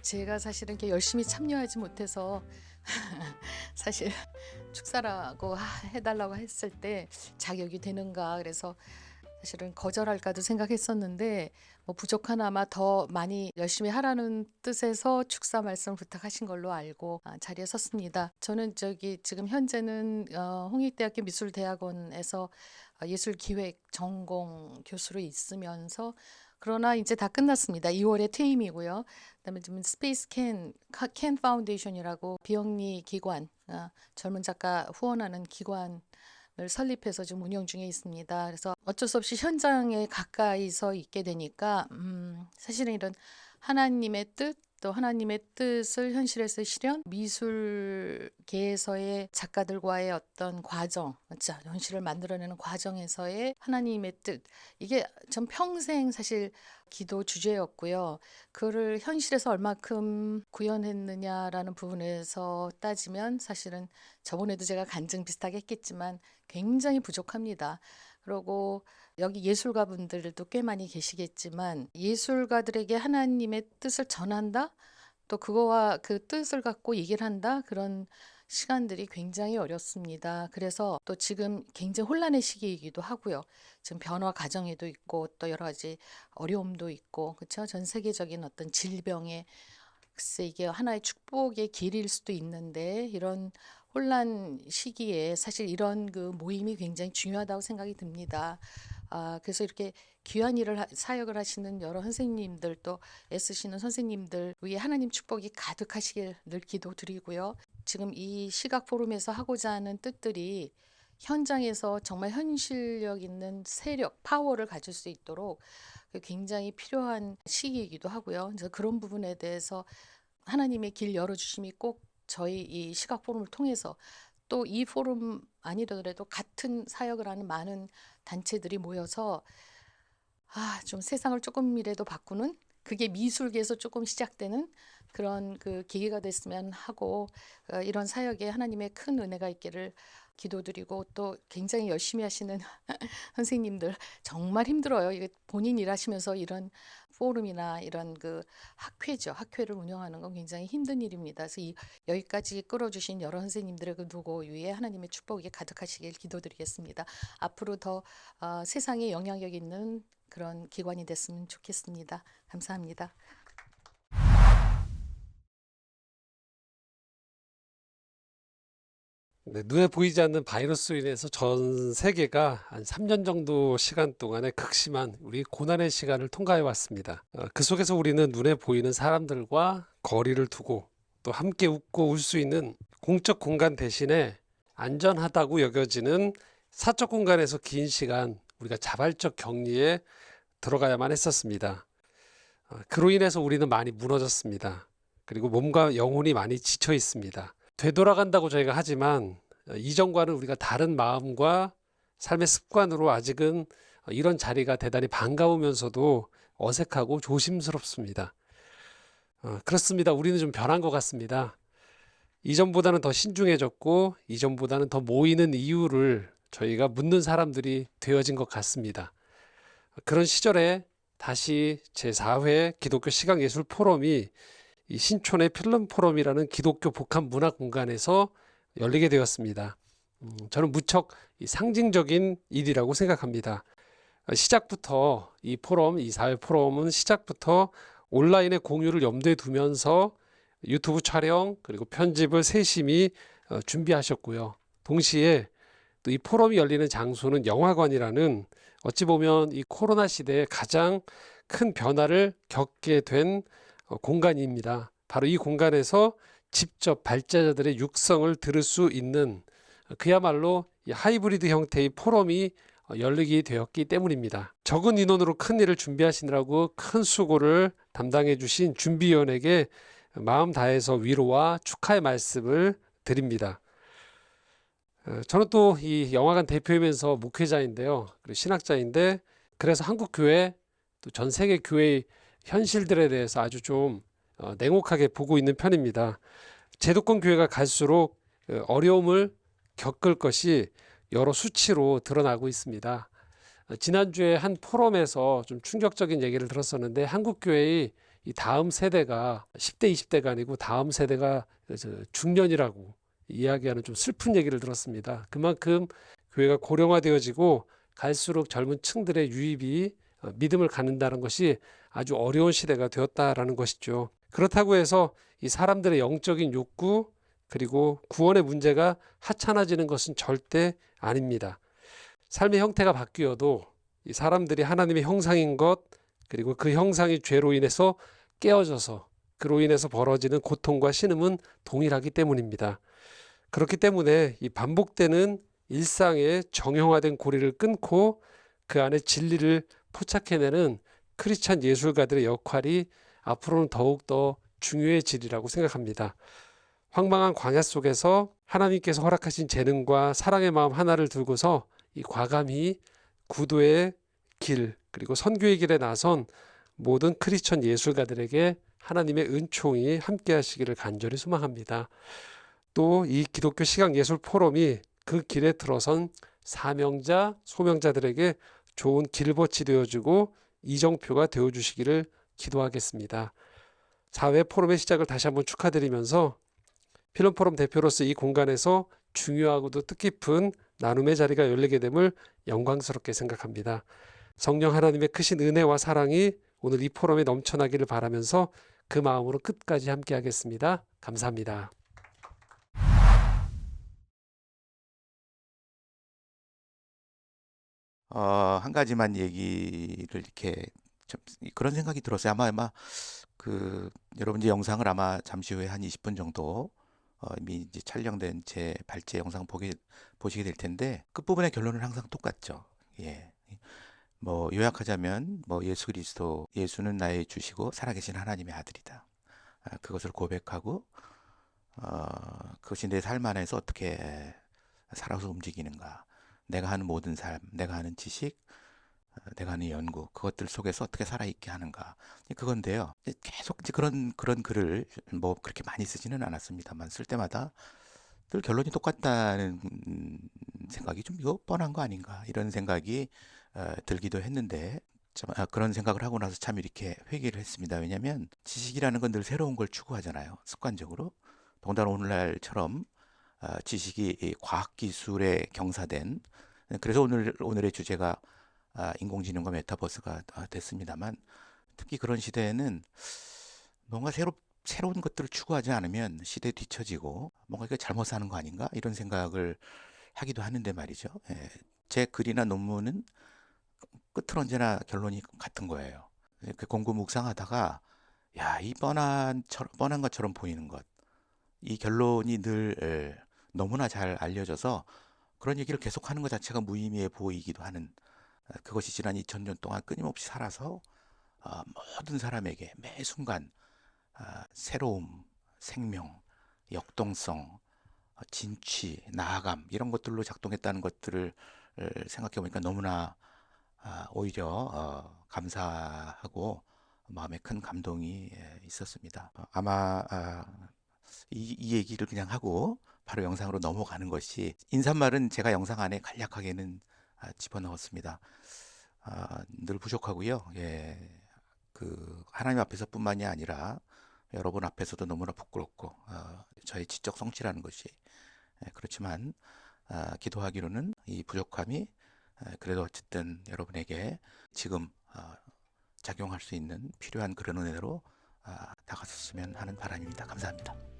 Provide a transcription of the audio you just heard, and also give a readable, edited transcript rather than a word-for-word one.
제가 사실은 이렇게 열심히 참여하지 못해서 사실 축사라고 해달라고 했을 때 자격이 되는가, 그래서 사실은 거절할까도 생각했었는데 뭐 부족하나마 더 많이 열심히 하라는 뜻에서 축사 말씀을 부탁하신 걸로 알고 자리에 섰습니다. 저는 지금 현재는 홍익대학교 미술대학원에서 예술기획 전공 교수로 있으면서, 그러나 이제 다 끝났습니다. 2월에 퇴임이고요. 그다음에 지금 스페이스 캔 파운데이션이라고 비영리 기관, 젊은 작가 후원하는 기관을 설립해서 지금 운영 중에 있습니다. 그래서 어쩔 수 없이 현장에 가까이서 있게 되니까 사실은 이런 하나님의 뜻, 또 하나님의 뜻을 현실에서 실현, 미술계에서의 작가들과의 어떤 과정, 현실을 만들어내는 과정에서의 하나님의 뜻, 이게 전 평생 사실 기도 주제였고요. 그거를 현실에서 얼마큼 구현했느냐라는 부분에서 따지면 사실은 저번에도 제가 간증 비슷하게 했겠지만 굉장히 부족합니다. 그리고 여기 예술가 분들도 꽤 많이 계시겠지만 예술가들에게 하나님의 뜻을 전한다? 또 그거와 그 뜻을 갖고 얘기를 한다? 그런 시간들이 굉장히 어렵습니다. 그래서 또 지금 굉장히 혼란의 시기이기도 하고요. 지금 변화 과정에도 있고 또 여러 가지 어려움도 있고, 그렇죠? 전 세계적인 어떤 질병에, 글쎄 이게 하나의 축복의 길일 수도 있는데, 이런 혼란 시기에 사실 이런 그 모임이 굉장히 중요하다고 생각이 듭니다. 그래서 이렇게 귀한 일을 사역을 하시는 여러 선생님들, 또 애쓰시는 선생님들 위에 하나님 축복이 가득하시길 늘 기도드리고요. 지금 이 시각 포럼에서 하고자 하는 뜻들이 현장에서 정말 현실력 있는 세력, 파워를 가질 수 있도록 굉장히 필요한 시기이기도 하고요. 그래서 그런 부분에 대해서 하나님의 길 열어주심이 꼭 저희 이 시각 포럼을 통해서, 또 이 포럼 아니더라도 같은 사역을 하는 많은 단체들이 모여서 좀 세상을 조금이라도 바꾸는, 그게 미술계에서 조금 시작되는 그런 그 계기가 됐으면 하고, 이런 사역에 하나님의 큰 은혜가 있기를 기도드리고, 또 굉장히 열심히 하시는 선생님들 정말 힘들어요. 이게 본인 일하시면서 이런 포럼이나 이런 그 학회를 운영하는 건 굉장히 힘든 일입니다. 그래서 여기까지 끌어주신 여러 선생님들의 그 누구 위에 하나님의 축복이 가득하시길 기도드리겠습니다. 앞으로 더 세상에 영향력 있는 그런 기관이 됐으면 좋겠습니다. 감사합니다. 네, 눈에 보이지 않는 바이러스로 인해서 전 세계가 한 3년 정도 시간 동안에 극심한 우리 고난의 시간을 통과해 왔습니다. 그 속에서 우리는 눈에 보이는 사람들과 거리를 두고 또 함께 웃고 울 수 있는 공적 공간 대신에 안전하다고 여겨지는 사적 공간에서 긴 시간 우리가 자발적 격리에 들어가야만 했었습니다. 그로 인해서 우리는 많이 무너졌습니다. 그리고 몸과 영혼이 많이 지쳐 있습니다. 되돌아간다고 저희가 하지만 이전과는 우리가 다른 마음과 삶의 습관으로 아직은 이런 자리가 대단히 반가우면서도 어색하고 조심스럽습니다. 그렇습니다. 우리는 좀 변한 것 같습니다. 이전보다는 더 신중해졌고 이전보다는 더 모이는 이유를 저희가 묻는 사람들이 되어진 것 같습니다. 그런 시절에 다시 제4회 기독교 시각예술 포럼이 이 신촌의 필름 포럼이라는 기독교 복합 문화 공간에서 열리게 되었습니다. 저는 무척 상징적인 일이라고 생각합니다. 시작부터 이 포럼, 이 사회 포럼은 시작부터 온라인의 공유를 염두에 두면서 유튜브 촬영 그리고 편집을 세심히 준비하셨고요. 동시에 또 이 포럼이 열리는 장소는 영화관이라는, 어찌 보면 이 코로나 시대에 가장 큰 변화를 겪게 된 공간입니다. 바로 이 공간에서 직접 발제자들의 육성을 들을 수 있는 그야말로 하이브리드 형태의 포럼이 열리게 되었기 때문입니다. 적은 인원으로 큰 일을 준비하시느라고 큰 수고를 담당해 주신 준비위원에게 마음 다해서 위로와 축하의 말씀을 드립니다. 저는 또 이 영화관 대표이면서 목회자인데요. 그리고 신학자인데, 그래서 한국 교회 또 전 세계 교회의 현실들에 대해서 아주 좀 냉혹하게 보고 있는 편입니다. 제도권 교회가 갈수록 어려움을 겪을 것이 여러 수치로 드러나고 있습니다. 지난주에 한 포럼에서 좀 충격적인 얘기를 들었었는데, 한국 교회의 이 다음 세대가 10대, 20대가 아니고 다음 세대가 중년이라고 이야기하는 좀 슬픈 얘기를 들었습니다. 그만큼 교회가 고령화되어지고 갈수록 젊은 층들의 유입이 믿음을 갖는다는 것이 아주 어려운 시대가 되었다라는 것이죠. 그렇다고 해서 이 사람들의 영적인 욕구 그리고 구원의 문제가 하찮아지는 것은 절대 아닙니다. 삶의 형태가 바뀌어도 이 사람들이 하나님의 형상인 것 그리고 그 형상이 죄로 인해서 깨어져서 그로 인해서 벌어지는 고통과 신음은 동일하기 때문입니다. 그렇기 때문에 이 반복되는 일상의 정형화된 고리를 끊고 그 안에 진리를 포착해내는 크리스찬 예술가들의 역할이 앞으로는 더욱더 중요해지리라고 생각합니다. 황망한 광야 속에서 하나님께서 허락하신 재능과 사랑의 마음 하나를 두고서 이 과감히 구도의 길 그리고 선교의 길에 나선 모든 크리스천 예술가들에게 하나님의 은총이 함께 하시기를 간절히 소망합니다. 또 이 기독교 시각 예술 포럼이 그 길에 들어선 사명자, 소명자들에게 좋은 길벗이 되어주고 이정표가 되어주시기를 기도하겠습니다. 4회 포럼의 시작을 다시 한번 축하드리면서 필름 포럼 대표로서 이 공간에서 중요하고도 뜻깊은 나눔의 자리가 열리게 됨을 영광스럽게 생각합니다. 성령 하나님의 크신 은혜와 사랑이 오늘 이 포럼에 넘쳐나기를 바라면서 그 마음으로 끝까지 함께 하겠습니다. 감사합니다. 한 가지만 얘기를 이렇게 좀 그런 생각이 들었어요. 아마 여러분 이제 영상을 아마 잠시 후에 한 20분 정도 이미 이제 촬영된 제 발제 영상 보시게 될 텐데 끝부분의 결론은 항상 똑같죠. 예. 뭐 요약하자면 뭐 예수 그리스도 예수는 나의 주시고 살아계신 하나님의 아들이다. 그것을 고백하고 그것이 내 삶 안에서 어떻게 살아서 움직이는가. 내가 하는 모든 삶, 내가 하는 지식, 내가 하는 연구, 그것들 속에서 어떻게 살아있게 하는가. 그건데요. 계속 이제 그런 글을 뭐 그렇게 많이 쓰지는 않았습니다만 쓸 때마다 늘 결론이 똑같다는 생각이 좀 이거 뻔한 거 아닌가 이런 생각이 들기도 했는데 그런 생각을 하고 나서 참 이렇게 회개를 했습니다. 왜냐하면 지식이라는 건 늘 새로운 걸 추구하잖아요. 습관적으로. 더군다나 오늘날처럼 지식이 과학기술에 경사된 그래서 오늘의 주제가 인공지능과 메타버스가 됐습니다만 특히 그런 시대에는 뭔가 새로운 것들을 추구하지 않으면 시대에 뒤처지고 뭔가 이게 잘못 사는 거 아닌가 이런 생각을 하기도 하는데 말이죠. 예, 제 글이나 논문은 끝은 언제나 결론이 같은 거예요. 그 공부 묵상하다가 야, 이 뻔한 것처럼 보이는 것, 이 결론이 늘 너무나 잘 알려져서 그런 얘기를 계속하는 것 자체가 무의미해 보이기도 하는 그것이 지난 2000년 동안 끊임없이 살아서 모든 사람에게 매 순간 새로움, 생명, 역동성, 진취, 나아감 이런 것들로 작동했다는 것들을 생각해 보니까 너무나 오히려 감사하고 마음에 큰 감동이 있었습니다. 아마 이 얘기를 그냥 하고 바로 영상으로 넘어가는 것이 인사말은 제가 영상 안에 간략하게는 집어넣었습니다. 늘 부족하고요. 예, 하나님 앞에서뿐만이 아니라 여러분 앞에서도 너무나 부끄럽고 저의 지적 성취라는 것이 그렇지만 기도하기로는 이 부족함이 그래도 어쨌든 여러분에게 지금 작용할 수 있는 필요한 그런 은혜로 다가섰으면 하는 바람입니다. 감사합니다.